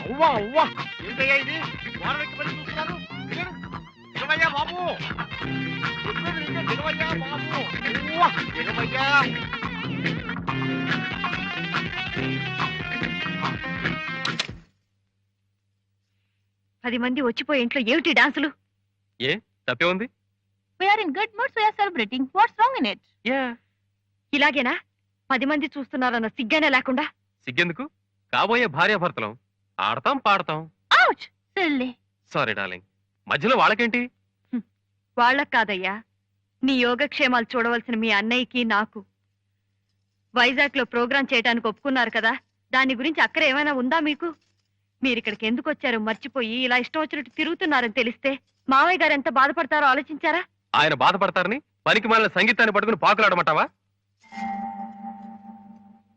అవ్వా అవ్వా ఏంటయ్యా ఇది వారానికి పని చూస్తున్నారు నిలవయ్యా బాబు నిలవయ్యా బాబు నిలవయ్యా 10 మంది వచ్చిపోయే ఇంట్లో ఏమిటి డాన్సులు? ఏ తప్పే ఉంది? We are in good mood, so we are celebrating. What's wrong in it? ఇలాగేనా 10 మంది చూస్తున్నారన్న సిగ్గనే లేకుండా? సిగ్గెందుకు? కాబోయే భార్యాభర్తలం ఆడతాం పాడతాం. Ouch! Silly. Sorry darling. మధ్యలో వాళ్ళకేంటి? వాళ్ళకి కాదయ్యా, నీ యోగక్షేమాలు చూడవలసిన మీ అన్నయ్యకి నాకు. వైజాగ్ లో ప్రోగ్రాం చేయడానికి ఒప్పుకున్నారు కదా, దాని గురించి అక్కర ఏమైనా ఉందా మీకు? మీరిక్కడికి ఎందుకు వచ్చారో మర్చిపోయి ఇలా ఇష్టం వచ్చినట్టు తిరుగుతున్నారని తెలిస్తే మావయ్య గారు ఎంత బాధపడతారో ఆలోచించారా? ఆయన బాధపడతారని పనికి మాలిన సంగీతాన్ని పట్టుకుని పాకులాడమంటావా?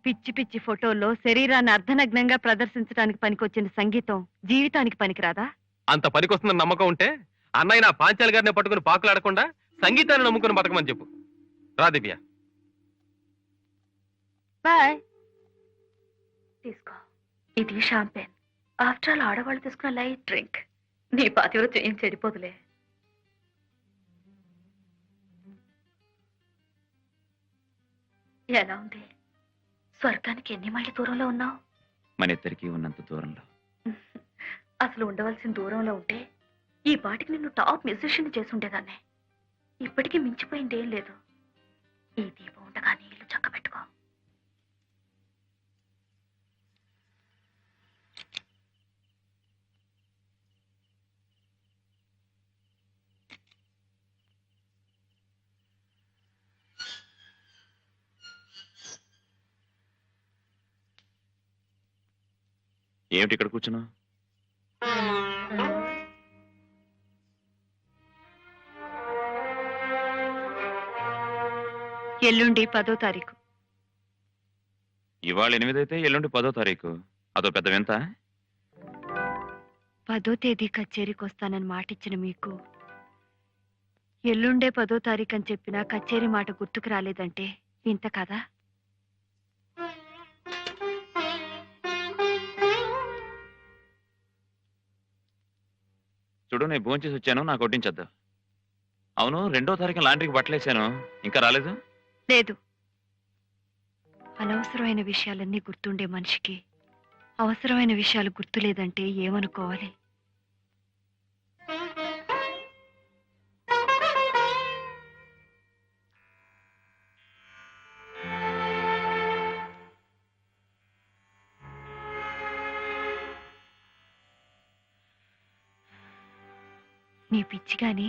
పిచ్చి పిచ్చి ఫోటోల్లో శరీరాన్ని అర్ధనగ్నంగా ప్రదర్శించడానికి పనికొచ్చిన సంగీతం జీవితానికి పనికిరాదా? అంత పనికొస్తుందని నమ్మకం ఉంటే అన్నయ్య నా పాంచాలి గారిని పట్టుకుని పాకులాడకుండా సంగీతాన్ని నమ్ముకుని బతకమని చెప్పు. రా దివ్య. బాయ్. తీసుకో, ఇది షాంపెన్. ఆఫ్టర్ ఆల్ ఆడవాళ్ళు తీసుకున్న లైట్ డ్రింక్. నీ పాతివృత్యం ఏం చెడిపోదులే. ఎలా ఉంది? స్వర్గానికి ఎన్ని మైళ్ళ దూరంలో ఉన్నావు? మన ఇద్దరికి ఉన్నంత దూరంలో. అసలు ఉండవలసిన దూరంలో ఉంటే ఈ పాటికి నిన్ను టాప్ మ్యూజిషియన్ చేసి ఉండేదాన్ని. ఇప్పటికీ మించిపోయింది ఏం లేదు. ఈ దీపం ఉండగానే ఇల్లు చక్కబెట్టుకో. ఏమిటి ఇక్కడ కూర్చున్నా? ఎల్లుండి 10వ తారీఖు. ఇవాళ 8 అయితే ఎల్లుండి 10వ తారీఖు. అదో పెద్ద వింత. 10వ తేదీ కచేరీకి వస్తానని మాటిచ్చిన మీకు ఎల్లుండే 10వ తారీఖు అని చెప్పినా కచేరీ మాట గుర్తుకు రాలేదంటే వింత కదా? చూడు, నేను భోంచేసి వచ్చాను, నాకు వడ్డించొద్దు. అవును, 2వ తారీఖు లాండ్రీకి బట్టలేసాను, ఇంకా రాలేదు? లేదు. అనవసరమైన విషయాలన్నీ గుర్తుండే మనిషికి అవసరమైన విషయాలు గుర్తులేదంటే ఏమనుకోవాలి? నీ పిచ్చి గాని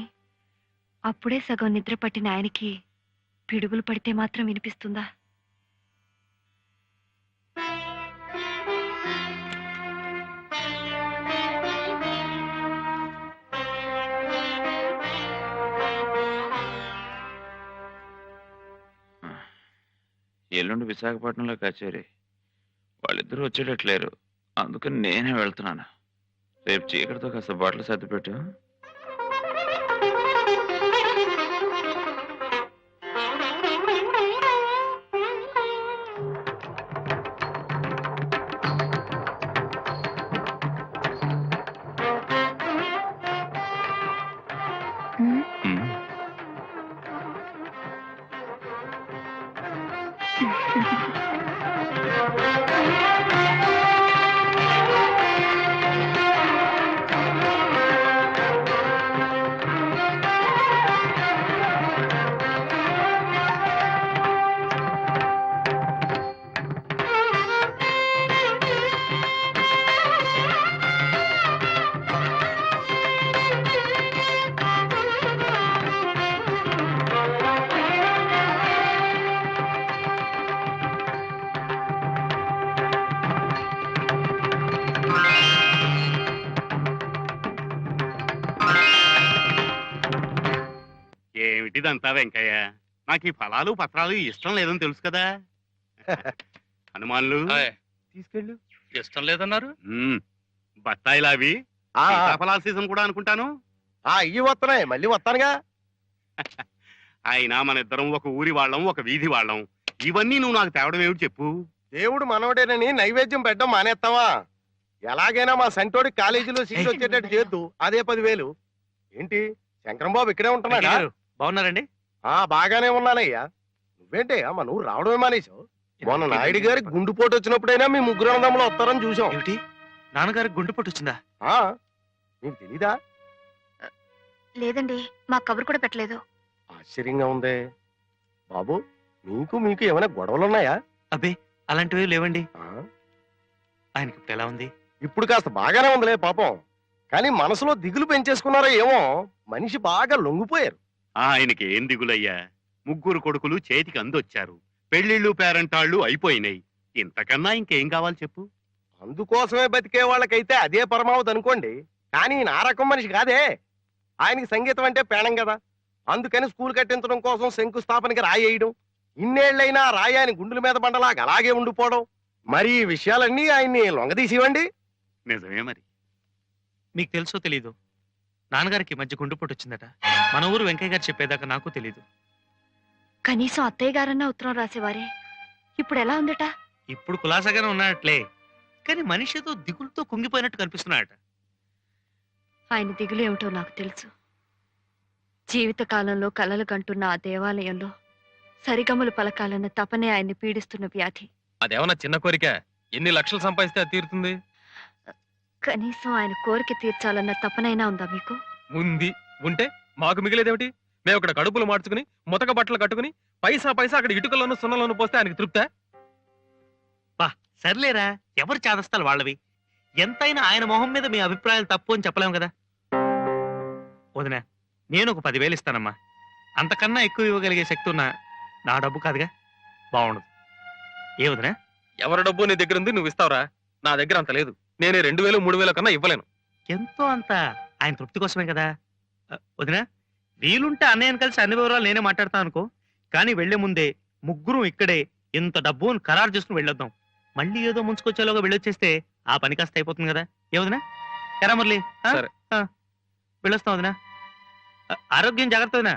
అప్పుడే సగం నిద్ర పట్టిన ఆయనకి పిడుగులు పడితే మాత్రం వినిపిస్తుందా? ఎల్లుండి విశాఖపట్నంలో కచేరీ. వాళ్ళిద్దరూ వచ్చేటట్లేరు, అందుకని నేనే వెళ్తున్నాను. రేపు చీకటితో కాస్త బట్టలు సర్దిపెట్టు. ఏమిటిదంతా వెంకయ్య? నాకు ఈ ఫలాలు పత్రాలు ఇష్టం లేదని తెలుసు కదా. హనుమాన్లు తీసుకెళ్ళు. ఇష్టం లేదన్నారు. బత్తాయిలు అవి సీతాఫలాల సీజన్ కూడా అనుకుంటాను. ఇవి వస్తున్నాయి, మళ్ళీ వస్తానుగా. అయినా మన ఇద్దరం ఒక ఊరి వాళ్ళం, ఒక వీధి వాళ్ళం. ఇవన్నీ నువ్వు నాకు తేవడం ఏమిటి చెప్పు? దేవుడు మనవడేనని నైవేద్యం పెట్టడం మానేస్తావా? ఎలాగైనా మా సంటోడి కాలేజీలో సీట్ వచ్చేటట్టు చేద్దు. అదే 10,000. ఏంటి శంకరం బాబు ఇక్కడే ఉంటున్నాడా? బాగున్నారండి? బాగానే ఉన్నానయ్యా. నువ్వేంటి మన ఊరు రావడమే మానేశావు? మొన్న నాయుడు గారికి గుండుపోటు వచ్చినప్పుడైనా మీ ముగ్గురు అన్నదమ్ములు వస్తారని చూసాం. ఏమిటి, నాన్నగారికి గుండెపోటు వచ్చిందా? నీకు తెలీదా? లేదండి, మా కబురు కూడా పెట్టలేదు. ఆశ్చర్యంగా ఉందే బాబు. మీకు ఏమైనా గొడవలున్నాయా? అబ్బే, అలాంటివి లేవండి. ఆయనకి ఇప్పుడు ఎలా ఉంది? ఇప్పుడు కాస్త బాగానే ఉందిలే పాపం. కానీ మనసులో దిగులు పెంచేసుకున్నారో ఏమో. మనిషి బాగా లొంగిపోయారు. ఆయనకి ఏం దిగులయ్యా, ముగ్గురు కొడుకులు చేతికి అందొచ్చారు, పెళ్లిళ్ళు పేరంటాళ్ళు అయిపోయినాయి. ఇంతకన్నా ఇంకేం కావాలి చెప్పు? అందుకోసమే బతికే వాళ్ళకైతే అదే పరమావధి అనుకోండి. కానీ నా రకం మనిషి కాదే. ఆయనకి సంగీతం అంటే పేణం కదా. అందుకని స్కూల్ కట్టించడం కోసం శంకుస్థాపనకి రాయేయడం, ఇన్నేళ్లైనా రాయి ఆయన గుండెల మీద బండలాగా అలాగే ఉండిపోవడం. మరి ఈ విషయాలన్నీ ఆయన్ని లొంగదీసివ్వండి. నిజమే. మరి మీకు తెలుసో తెలీదు, నాన్నగారికి మధ్య గుండెపోటు వచ్చిందట. మన ఊరు వెంకయ్య గారు చెప్పేదాకా నాకు తెలీదు. కనీసం అత్తయ్య గారన్నా ఉత్తరం రాసేవారే. ఇప్పుడు ఎలా ఉందట? ఇప్పుడు కులాసాగానే ఉన్నట్లే, కానీ మనిషితో దిగులతో కుంగిపోయినట్టు కనిపిస్తున్నాడట. ఆయన దిగులు ఏమిటో నాకు తెలుసు. జీవితకాలంలో కలలు కంటున్న ఆ దేవాలయంలో సరిగమలు పలకాలన్న తపనే ఆయన్ని పీడిస్తున్న వ్యాధి. అదేమన్నా చిన్న కోరిక? ఎన్ని లక్షలు సంపాదిస్తే అది తీరుతుంది? కనీసం ఆయన కోరిక తీర్చాలన్న తపనైనా ఉందా మీకు? ఉంది. ఉంటే మాకు మిగిలేదేమిటి? మేము అక్కడ కడుపులు మార్చుకుని ముతక బట్టలు కట్టుకుని పైసా అక్కడ ఇటుకల్లోనూ సున్నలోనూ పోస్తే ఆయనకి తృప్తా? సర్లేరా, ఎవరు చాదస్తాలు వాళ్ళవి. ఎంతైనా ఆయన మొహం మీద మీ అభిప్రాయాలు తప్పు అని చెప్పలేము కదా. వదినా, నేను ఒక 10,000 ఇస్తానమ్మా. అంతకన్నా ఎక్కువ ఇవ్వగలిగే శక్తి ఉన్నా నా డబ్బు కాదుగా, బాగుండదు. ఏ వదినా? ఎవరి డబ్బు నీ దగ్గర ఉంది, నువ్వు ఇస్తావురా? నా దగ్గర అంత లేదు. నేనే 2,000 3,000 కన్నా ఇవ్వలేను. ఎంతో అంత ఆయన తృప్తి కోసమే కదా. వదినా, వీలుంటే అన్నయ్యను కలిసి అన్ని వివరాలు నేనే మాట్లాడతాను అనుకో. కానీ వెళ్లే ముందే ముగ్గురు ఇక్కడే ఇంత డబ్బు ఖరారు చేసుకుని వెళ్ళొద్దాం. మళ్ళీ ఏదో ముంచుకొచ్చేలోగా వెళ్ళొచ్చేస్తే ఆ పని కాస్త అయిపోతుంది కదా. ఏ వదినా? ఎరా మురళి, సరే. వెళ్ళొస్తాం వదినా. ఆరోగ్యం జాగ్రత్త వదినా.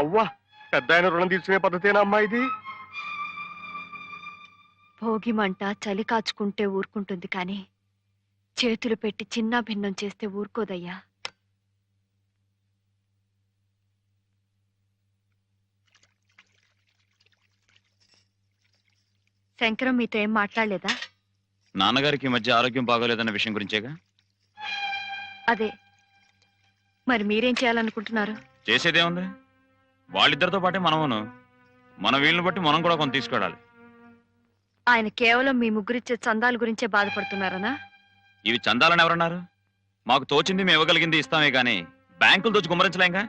అవ్వా పెద్ద ఆయన రుణం తీర్చుకునే పద్ధతేనా అమ్మా ఇది? భోగి మంట చలి కాచుకుంటే ఊరుకుంటుంది కానీ చేతులు పెట్టి చిన్న భిన్నం చేస్తే ఊరుకోదయ్యా. శంకరం మీతో ఏం మాట్లాడలేదా? నాన్నగారికి ఈ మధ్య ఆరోగ్యం బాగోలేదన్న విషయం గురించేగా. అదే, మరి మీరేం చేయాలనుకుంటున్నారు? చేసేదేముంది, వాళ్ళిద్దరితో పాటే మనమును. మన వీళ్ళని బట్టి మనం కూడా కొంత తీసుకెళ్ళాలి. ఆయన కేవలం మీ ముగ్గురిచ్చే చందాల గురించే బాధపడుతున్నారనా? ఇవి చందాలని ఎవరన్నారు? మాకు తోచింది మేము ఇవ్వగలిగింది ఇస్తామే గానీ బ్యాంకులు దోచి గుమ్మరించలేంగా.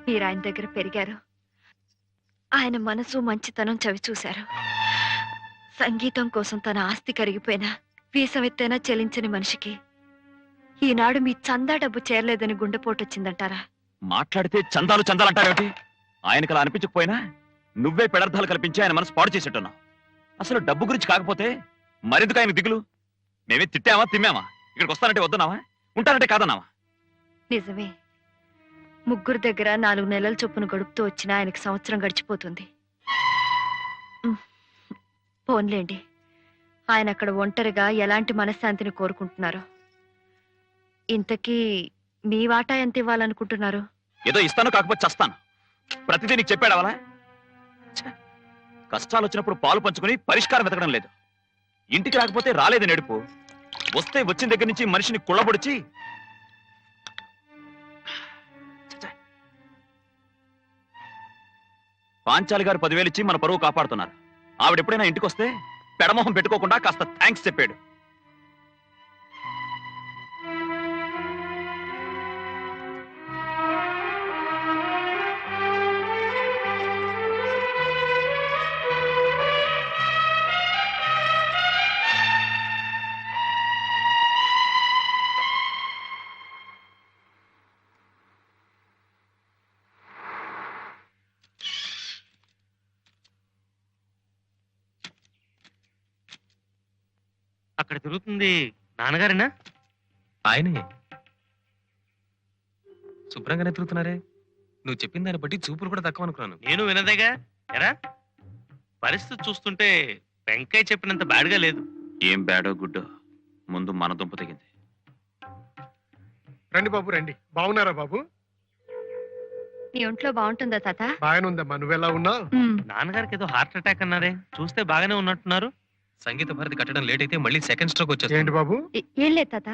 మీరు ఆయన దగ్గర పెరిగారు, ఆయన మనసు మంచితనం చవి చూశారు. సంగీతం కోసం తన ఆస్తి కరిగిపోయినా వీసమెత్తైనా చెలించని మనిషికి ఈనాడు మీ చందా డబ్బు చేరలేదని గుండెపోటు వచ్చిందంటారా? మాట్లాడితే చందాలు అంటారేమిటి? ఆయనకు అలా అనిపించకపోయినా నువ్వే పెడర్థాలు కల్పించి ఆయన మనసు పాడు చేసేట్టున్నావు. అసలు డబ్బు గురించి కాకపోతే మరెందుకు ఆయన దిగులు? మేమే తిట్టామా తిమ్మామా? ఇక్కడికి వస్తానంటే వద్దున్నావా? ఉంటానంటే కాదన్నావా? నిజమే, ముగ్గురు దగ్గర 4 నెలల చొప్పున గడుపుతూ వచ్చిన ఆయనకి సంవత్సరం గడిచిపోతుంది. పోన్లేండి, ఆయన అక్కడ ఒంటరిగా ఎలాంటి మనశ్శాంతిని కోరుకుంటున్నారో. ఇంతకీ మీ వాటా ఎంత ఇవ్వాలనుకుంటున్నారు? ఏదో ఇస్తాను, కాకపోతే చస్తాను. ప్రతిదీ నీకు చెప్పాడవలా? కష్టాలు వచ్చినప్పుడు పాలు పంచుకుని పరిష్కారం వెతకడం లేదు. ఇంటికి రాకపోతే రాలేదని ఏడుపు, వస్తే వచ్చిన దగ్గర నుంచి మనిషిని కుళ్ళబొడిచి. పాంచాలి గారు 10,000 ఇచ్చి మన పరువు కాపాడుతున్నారు. ఆవిడెప్పుడైనా ఇంటికి వస్తే పెడమొహం పెట్టుకోకుండా కాస్త థ్యాంక్స్ చెప్పాడు. తిరుగుతుంది నాన్నగారేనా? ఆయనే శుభ్రంగానే తిరుగుతున్నారే. నువ్వు చెప్పిన దాన్ని బట్టి చూపులు కూడా తక్కువ అనుకున్నాను. నేను వినదేగా. ఎరా పరిస్థితి చూస్తుంటే వెంకయ్య చెప్పినంత బ్యాడ్గా లేదు. ఏం బ్యాడో గుడ్డో ముందు మన దుంప తెగింది. రండి బాబు రండి. బాగున్నారా బాబు? నీ ఒంట్లో బాగుంటుందా తాత? బాగానే ఉందమ్మా. నువ్వెలా ఉన్నావు? నాన్నగారికి ఏదో హార్ట్ అటాక్ అన్నారే, చూస్తే బాగానే ఉన్నట్టున్నారు. సంగీత భారతి కట్టడం లేట్ అయితే మళ్ళీ సెకండ్ స్ట్రోక్ వచ్చేస్తుంది. ఏంటి బాబు? ఏం లేదు తాత.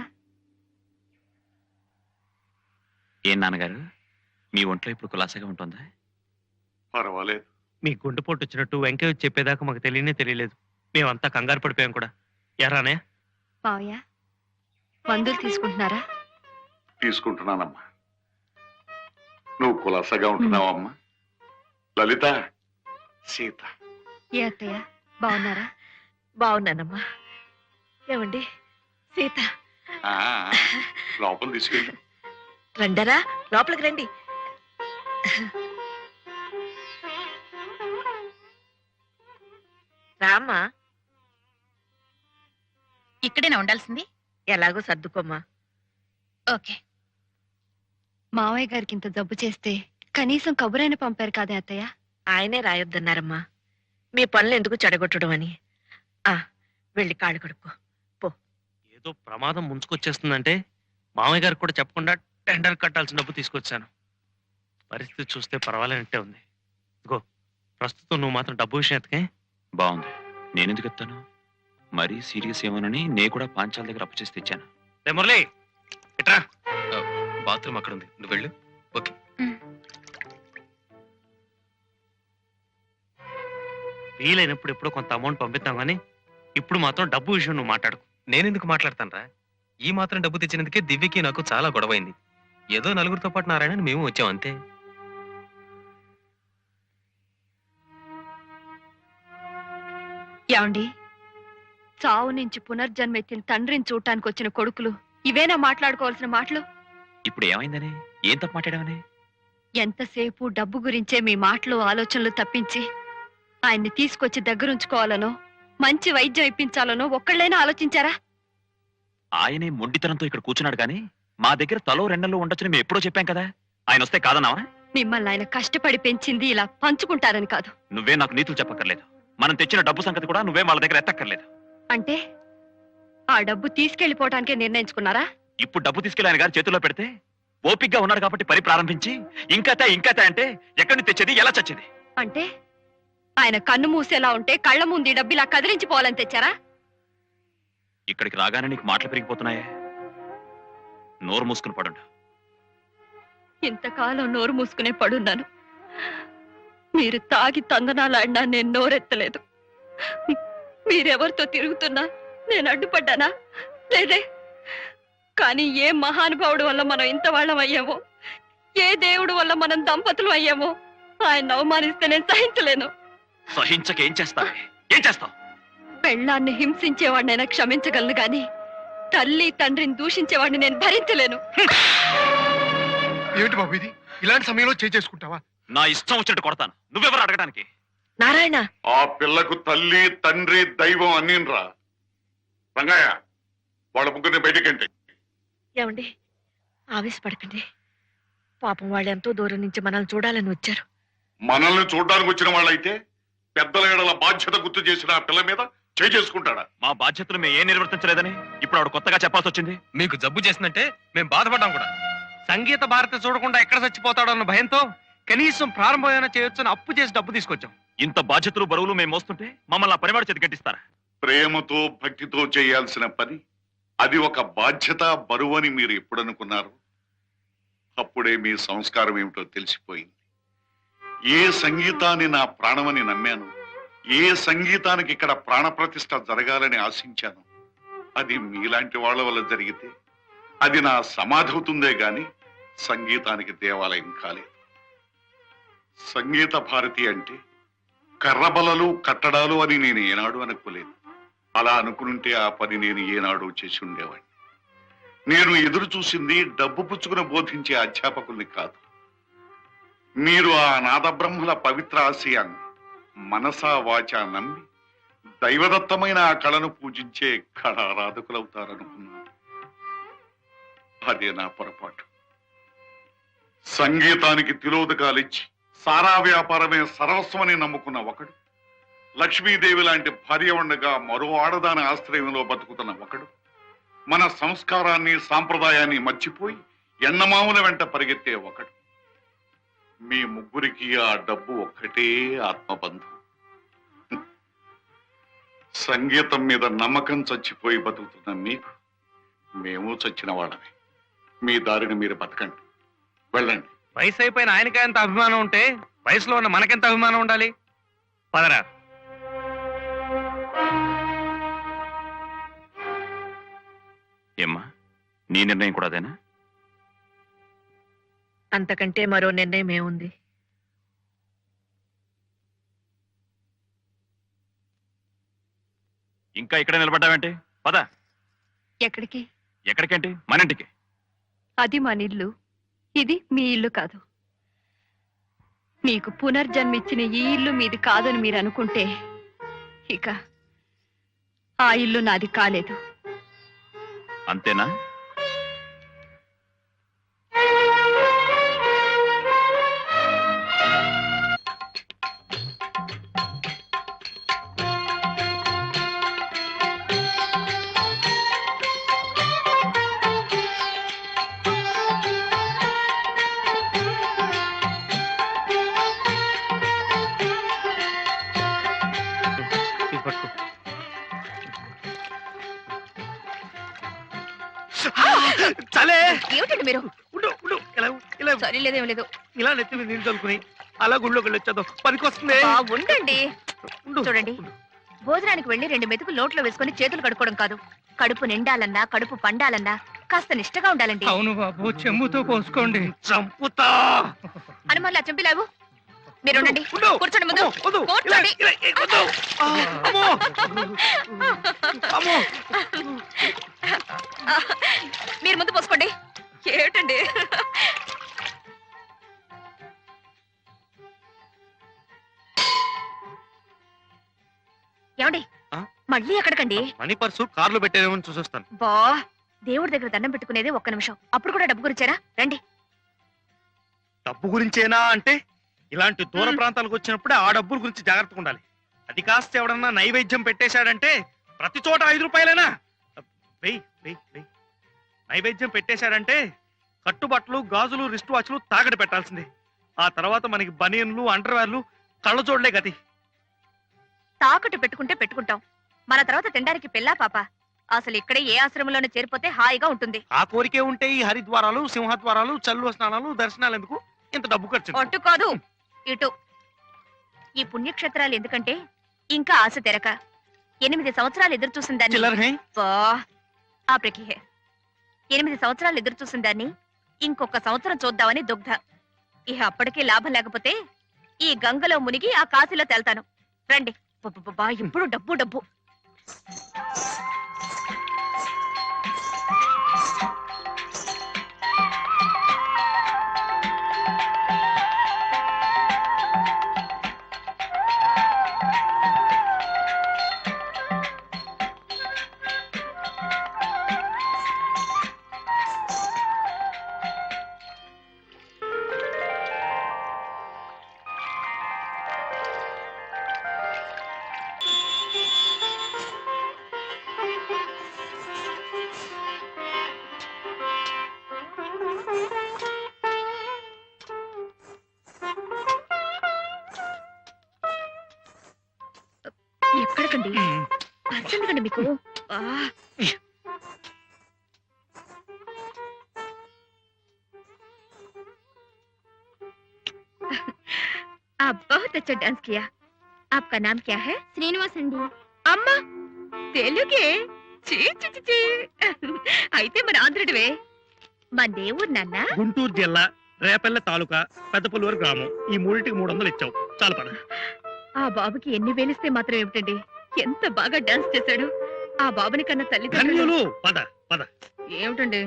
ఏం నాన్నగారు, మీ ఒంట్లో ఇప్పుడు కులాసగా ఉంటుందా? పర్వాలేదు. మీ గుండెపోటు వచ్చినట్టు వెంకయ్య వచ్చి చెప్పేదాకా మాకు తెలియలేదు. మేమంతా కంగారు పడిపోయాం కూడా. ఎరానే మావయ్య మందులు తీసుకుంటున్నారా? తీసుకుంటున్నానమ్మా. నువ్వు కులాసగా ఉంటున్నావమ్మా. లలిత, సీత. ఏ అత్తయ్య బాగున్నారా? బాగున్నానమ్మా. ఏమండి సీత, ఆ, లోపల తీసుకెళ్ళి. రండరా లోపలికి రండి. రామ్మా. ఇక్కడేనా ఉండాల్సింది? ఎలాగో సర్దుకోమ్మా. ఓకే. మావయ్య గారికి ఇంత జబ్బు చేస్తే కనీసం కబురైన పంపారు కాదే అత్తయ్య? ఆయనే రాయొద్దన్నారమ్మా, మీ పనులు ఎందుకు చెడగొట్టడం అని. వెళ్ళి కాళ్ళు కడుక్కో. ఏదో ప్రమాదం ముంచుకొచ్చేస్తుందంటే మామయ్య గారికి కూడా చెప్పకుండా టెండర్ కట్టాల్సిన డబ్బు తీసుకొచ్చాను. పరిస్థితి చూస్తే పర్వాలేనట్టే ఉంది. ఇదిగో ప్రస్తుతం నువ్వు మాత్రం డబ్బు విషయం ఎత్తకే. బాగుంది. నేనెందుకు ఎత్తాను? మరీ సీరియస్ ఏమోనని నేను కూడా పాంచాల దగ్గర అప్పు చేసి తెచ్చాను. రే మురళి, ఎట్రా. బాత్రూమ్ అక్కడ ఉంది, నువ్వు వెళ్ళు. ఓకే. వీలైనప్పుడు ఎప్పుడో కొంత అమౌంట్ పంపిద్దాం కానీ ఇప్పుడు మాత్రం డబ్బు విషయం నువ్వు మాట్లాడుకో. నేనెందుకు మాట్లాడతానరా? ఈ మాత్రం డబ్బు తెచ్చినందుకే దివ్యకి నాకు చాలా గొడవైంది. ఏదో నలుగురితో పాటు నారాయణ మేము వచ్చాం అంతే. యాండి, చావు నుంచి పునర్జన్మెత్తిన తండ్రిని చూడటానికి వచ్చిన కొడుకులు ఇవేనా మాట్లాడుకోవాల్సిన మాటలు? ఇప్పుడు ఏమైందని? ఏం తప్పు మాట్లాడామని? ఎంతసేపు డబ్బు గురించే మీ మాటలు ఆలోచనలు తప్పించి ఆయన్ని తీసుకొచ్చి దగ్గరుంచుకోవాలనో మంచి వైద్యం ఇప్పించాలనో ఒక్కళ్ళైనా ఆలోచించారా? ఆయనే మొండితనంతో ఇక్కడ కూర్చున్నాడు కానీ మా దగ్గర తలో రెండల్లో ఉండొచ్చని మేము ఎప్పుడో చెప్పాం కదా. ఆయన వస్తే కాదన్నావా? మిమ్మల్ని ఆయన కష్టపడి పెంచింది ఇలా పంచుకుంటారని కాదు. నువ్వే నాకు నీతులు చెప్పక్కర్లేదు. మనం తెచ్చిన డబ్బు సంగతి కూడా నువ్వే వాళ్ళ దగ్గర ఎత్తక్కర్లేదు. అంటే ఆ డబ్బు తీసుకెళ్లిపోవటానికే నిర్ణయించుకున్నారా? ఇప్పుడు డబ్బు తీసుకెళ్లి ఆయన గారి చేతుల్లో పెడితే ఓపిగ్గా ఉన్నాడు కాబట్టి పని ప్రారంభించి ఇంకాతా అంటే ఎక్కడి నుంచి తెచ్చేది, ఎలా చచ్చేది? అంటే ఆయన కన్ను మూసేలా ఉంటే కళ్ళ ముందు ఈ డబ్బు ఇలా కదిలించిపోవాలని తెచ్చారా? ఇక్కడికి రాగానే నీకు మాటలు పెరిగిపోతున్నాయే. నోరు మూసుకుని పడుండు. ఇంతకాలం నోరు మూసుకునే పడున్నాను. మీరు తాగి తందనాలాడినా నేను నోరెత్తలేదు. మీరెవరితో తిరుగుతున్నా నేను అడ్డుపడ్డానా? లేదే. కానీ ఏ మహానుభావుడు వల్ల మనం ఇంత వాళ్ళం అయ్యామో, ఏ దేవుడు వల్ల మనం దంపతులు అయ్యామో ఆయన అవమానిస్తే నేను సహించలేను. సహించక ఏం చేస్తావే? ఏం చేస్తావు? పెళ్ళాన్ని హింసించేవాడినైనా క్షమించగలను గాని తల్లి తండ్రిని దూషించేవాడిని నేను భరించలేను. ఏమిటి బాబు ఇది? ఇలాంటి సమయంలో చేసుకుంటావా? నా ఇష్టం వచ్చినట్టు కొడతాను. నువ్వెవరు అడగడానికి? నారాయణ, ఆ పిల్లకు తల్లి, తండ్రి, దైవం అన్నీనరా. రంగయ్య, వాళ్ళ ముగ్గురిని బయటికంటే. ఏమండి ఆవేశపడకండి. పాపం వాళ్ళు ఎంతో దూరం నుంచి మనల్ని చూడాలని వచ్చారు. మనల్ని చూడడానికి వచ్చిన వాళ్ళైతే పెద్దల ఏడల బాధ్యత గుర్తు చేసిన ఆ పిల్ల మీద చేసుకుంటాడా? మా బాధ్యతలు మేము ఏం నిర్వర్తించలేదని ఇప్పుడు ఆవిడ కొత్తగా చెప్పాల్సి వచ్చింది. మీకు జబ్బు చేసిందంటే మేము బాధపడ్డాం కూడా. సంగీత భారతి చూడకుండా ఎక్కడ చచ్చిపోతాడో అన్న భయంతో కనీసం ప్రారంభమైనా చేయొచ్చని అప్పు చేసి డబ్బు తీసుకొచ్చాం. ఇంత బాధ్యతలు బరువులు మేము మోస్తుంటే మమ్మల్ని ఆ పనివాడు చేతి కట్టిస్తారా? ప్రేమతో భక్తితో చేయాల్సిన పని అది ఒక బాధ్యత, బరువు అని మీరు ఎప్పుడనుకున్నారు? అప్పుడే మీ సంస్కారం ఏమిటో తెలిసిపోయింది. ఏ సంగీతాన్ని నా ప్రాణమని నమ్మాను, ఏ సంగీతానికి ఇక్కడ ప్రాణప్రతిష్ఠ జరగాలని ఆశించాను, అది మీలాంటి వాళ్ళ వల్ల జరిగితే అది నా సమాధి అవుతుందే గాని సంగీతానికి దేవాలయం కాలేదు. సంగీత భారతి అంటే కర్రబలలు, కట్టడాలు అని నేను ఏనాడు అనుకోలేదు. అలా అనుకుంటే ఆ పని నేను ఏనాడు చేసి ఉండేవాడిని. నేను ఎదురు చూసింది డబ్బు పుచ్చుకుని బోధించే అధ్యాపకుల్ని కాదు. మీరు ఆ నాదబ్రహ్మల పవిత్ర ఆశయాన్ని మనసా వాచా నమ్మి దైవదత్తమైన ఆ కళను పూజించే కళారాధకులవుతారనుకున్నాను. అదే నా పొరపాటు. సంగీతానికి తిలోదకాలిచ్చి సారా వ్యాపారమే సర్వస్వమని నమ్ముకున్న ఒకడు, లక్ష్మీదేవి లాంటి భార్య ఉండగా మరో ఆడదాని ఆశ్రయంలో బతుకుతున్న ఒకడు, మన సంస్కారాన్ని సాంప్రదాయాన్ని మర్చిపోయి ఎండమావుల వెంట పరిగెత్తే ఒకడు. మీ ముగ్గురికి ఆ డబ్బు ఒక్కటే ఆత్మబంధం. సంగీతం మీద నమ్మకం చచ్చిపోయి బతుకుతున్న మీకు మేము చచ్చిన వాళ్ళమే. మీ దారిని మీరు బతకండి, వెళ్ళండి. వయసు అయిపోయిన ఆయనకే ఎంత అభిమానం ఉంటే వయసులో ఉన్న మనకెంత అభిమానం ఉండాలి? పదరా. ఏమ్మా, నీ నిర్ణయం కూడా అదేనా? అంతకంటే మరో నిర్ణయం ఏముంది? ఇంకా ఇక్కడ నిలబడ్డావేంటి? పద. ఎక్కడికి? ఎక్కడికేంటి? మన ఇంటికి. అది మన ఇల్లు, ఇది మీ ఇల్లు కాదు. మీకు పునర్జన్మిచ్చిన ఈ ఇల్లు మీది కాదని మీరు అనుకుంటే ఇక ఆ ఇల్లు నాది కాలేదు. అంతేనా? ఇది పట్టుకో. చలే. ఏమిటండి మీరు? ఉండు, ఉండు. ఇలా సరే లేదేం లేదు. ఇలా నెత్తి మీద నీళ్ళు చల్లుకుని అలా గుళ్ళోకి వెళ్ళొచ్చేద్దాం. పనికొస్తుంది. ఉండండి. ఉండు. చూడండి, భోజనానికి వెళ్ళి 2 మెతుకులు నోట్లో వేసుకొని చేతులు కడుక్కోవడం కాదు. కడుపు నిండాలన్నా, కడుపు పండాలన్నా కాస్త నిష్టగా ఉండాలండి. అవును బాబు, చెమ్ముతో పోసుకోండి. చంపుతా. హనుమాన్లా చంపిలావు. మీరు ఉండండి. ఉండు. కూర్చోండి ముందు. వద్దు. కూర్చోండి. వద్దు. అమ్మో. అమ్మో. మీరు ముందు పోసుకోండి. ఏమిటండి? ఏమండి, ఆ? మళ్ళీ ఎక్కడికండి? మనీ పర్సు కార్లో పెట్టేదేమో చూసొస్తాను. బా, దేవుడి దగ్గర దండం పెట్టుకునేది ఒక్క నిమిషం, అప్పుడు కూడా డబ్బు గురించారా? రండి. డబ్బు గురించేనా అంటే ఇలాంటి దూర ప్రాంతాలకు వచ్చినప్పుడే ఆ డబ్బుల గురించి జాగ్రత్తగా ఉండాలి. అది కాస్త ఎవడన్నా నైవేద్యం పెట్టేశాడంటే ప్రతి చోట 5 రూపాయలేనా? వెయ్యి వెయ్యి వెయ్యి. నైవేద్యం పెట్టేశాడంటే కట్టుబట్టలు, గాజులు, రిస్ట్ వాచ్లు తాకడి పెట్టాల్సిందే. ఆ తర్వాత మనకి బనియన్లు, అండర్వేర్లు, కళ్ళజోడ్లే గతి. తాకట్టు పెట్టుకుంటే పెట్టుకుంటాం, మన తర్వాత తినడానికి పిల్లా పాప. అసలు ఇక్కడే ఏ ఆశ్రమంలోనే చేరిపోతే హాయిగా ఉంటుంది. ఆ కోరికే ఉంటే ఈ హరిద్వారాలు, సింహద్వారాలు, చల్లు స్నానాలు, దర్శనాలు ఎందుకు ఇంత డబ్బు ఖర్చు? అటు కాదు ఇటు. ఈ పుణ్యక్షేత్రాలు ఎందుకంటే ఇంకా ఆశ తెరక 8 సంవత్సరాలు ఎదురు చూసిన దాన్ని చిల్లర హై. ఆ ప్రకిహే 8 సంవత్సరాలు ఎదురు చూసిన దాన్ని ఇంకొక సంవత్సరం చూద్దామని దుగ్ధ. ఇహ అప్పటికే లాభం లేకపోతే ఈ గంగలో మునిగి ఆ కాశీలో తేల్తాను. రండి. ఇప్పుడు డబ్బు డబ్బు. ఎక్కడికండి? అర్థండి మీకు. आप बहुत अच्छा डांस किया। आपका नाम क्या है? శ్రీనివాస్ అండి. అమ్మా తెలుగే? చీ చీ చీ చీ. అయితే మన ఆంధ్రుడివే. మన దేవుడు నాన్న. గుంటూరు జిల్లా రేపల్లె తాలూకా పెద్దపుల్లూరు గ్రామం. ఈ మూడింటికి 300 ఇచ్చావు. చాలు పద. ఆ బాబుకి ఎన్ని వేలిస్తే మాత్రం ఏమిటండి, ఎంత బాగా డాన్స్ చేశాడు. ఆ బాబుని కన్నా తల్లిదండ్రులు ధన్యులు. పద పద. ఏమిటండి